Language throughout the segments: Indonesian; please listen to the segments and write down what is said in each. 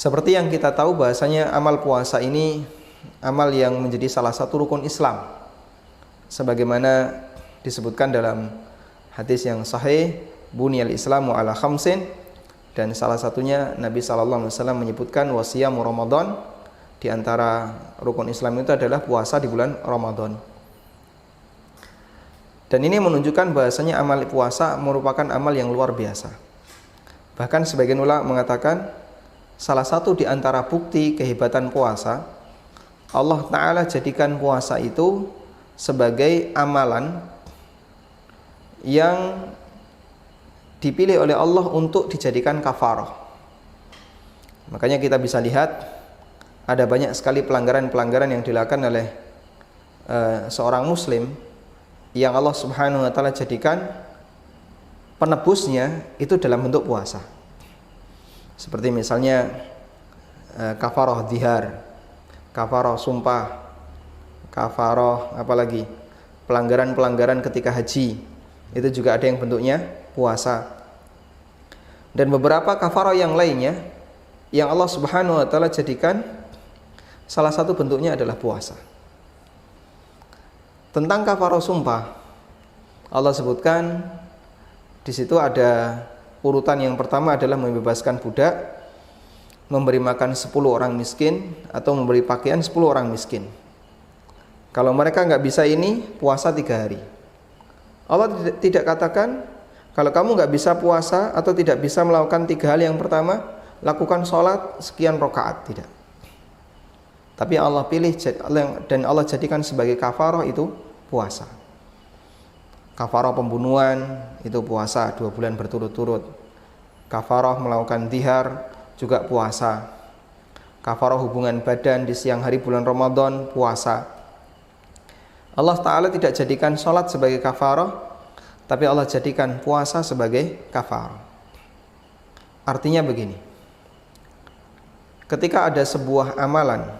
Seperti yang kita tahu bahasanya amal puasa ini amal yang menjadi salah satu rukun Islam, sebagaimana disebutkan dalam hadis yang sahih, buniyal islamu ala khamsin, dan salah satunya Nabi SAW menyebutkan wasiyamu Ramadan, di antara rukun Islam itu adalah puasa di bulan Ramadan. Dan ini menunjukkan bahasanya amal puasa merupakan amal yang luar biasa. Bahkan sebagian ulama mengatakan salah satu di antara bukti kehebatan puasa, Allah Ta'ala jadikan puasa itu sebagai amalan yang dipilih oleh Allah untuk dijadikan kafarah. Makanya kita bisa lihat ada banyak sekali pelanggaran-pelanggaran yang dilakukan oleh seorang muslim yang Allah Subhanahu wa taala jadikan penebusnya itu dalam bentuk puasa. Seperti misalnya kafarah dzihar, kafarah sumpah, kafarah apalagi pelanggaran-pelanggaran ketika haji, itu juga ada yang bentuknya puasa. Dan beberapa kafarah yang lainnya yang Allah Subhanahu wa taala jadikan salah satu bentuknya adalah puasa. Tentang kafarah sumpah, Allah sebutkan di situ ada urutan yang pertama adalah membebaskan budak, memberi makan 10 orang miskin, atau memberi pakaian 10 orang miskin. Kalau mereka nggak bisa ini, puasa 3 hari. Allah tidak katakan kalau kamu nggak bisa puasa atau tidak bisa melakukan 3 hal yang pertama, lakukan sholat sekian rakaat, tidak. Tapi Allah pilih dan Allah jadikan sebagai kafarah itu puasa. Kafarah pembunuhan itu puasa 2 bulan berturut-turut. Kafarah melakukan dzihar juga puasa. Kafarah hubungan badan di siang hari bulan Ramadan puasa. Allah Ta'ala tidak jadikan sholat sebagai kafarah, tapi Allah jadikan puasa sebagai kafarah. Artinya begini, ketika ada sebuah amalan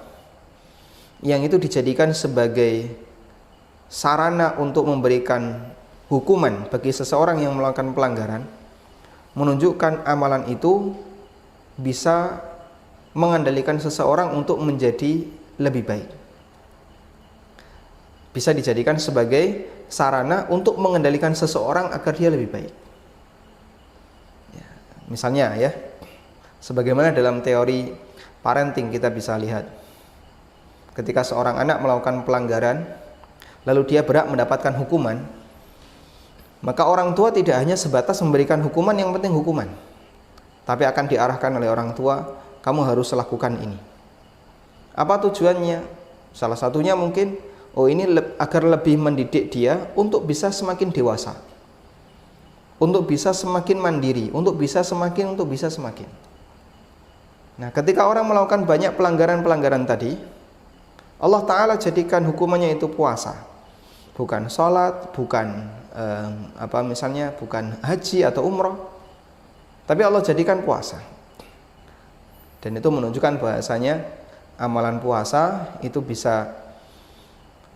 yang itu dijadikan sebagai sarana untuk memberikan hukuman bagi seseorang yang melakukan pelanggaran, menunjukkan amalan itu bisa mengendalikan seseorang untuk menjadi lebih baik. Bisa dijadikan sebagai sarana untuk mengendalikan seseorang agar dia lebih baik. Misalnya ya, sebagaimana dalam teori parenting kita bisa lihat, ketika seorang anak melakukan pelanggaran lalu dia berhak mendapatkan hukuman, maka orang tua tidak hanya sebatas memberikan hukuman, yang penting hukuman, tapi akan diarahkan oleh orang tua, kamu harus lakukan ini. Apa tujuannya? Salah satunya mungkin ini agar lebih mendidik dia untuk bisa semakin dewasa, untuk bisa semakin mandiri, untuk bisa semakin. Nah, ketika orang melakukan banyak pelanggaran-pelanggaran tadi, Allah Ta'ala jadikan hukumannya itu puasa, bukan sholat, bukan bukan haji atau umroh, tapi Allah jadikan puasa. Dan itu menunjukkan bahasanya amalan puasa itu bisa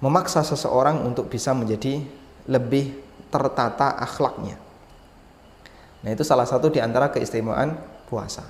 memaksa seseorang untuk bisa menjadi lebih tertata akhlaknya. Nah, itu salah satu di antara keistimewaan puasa.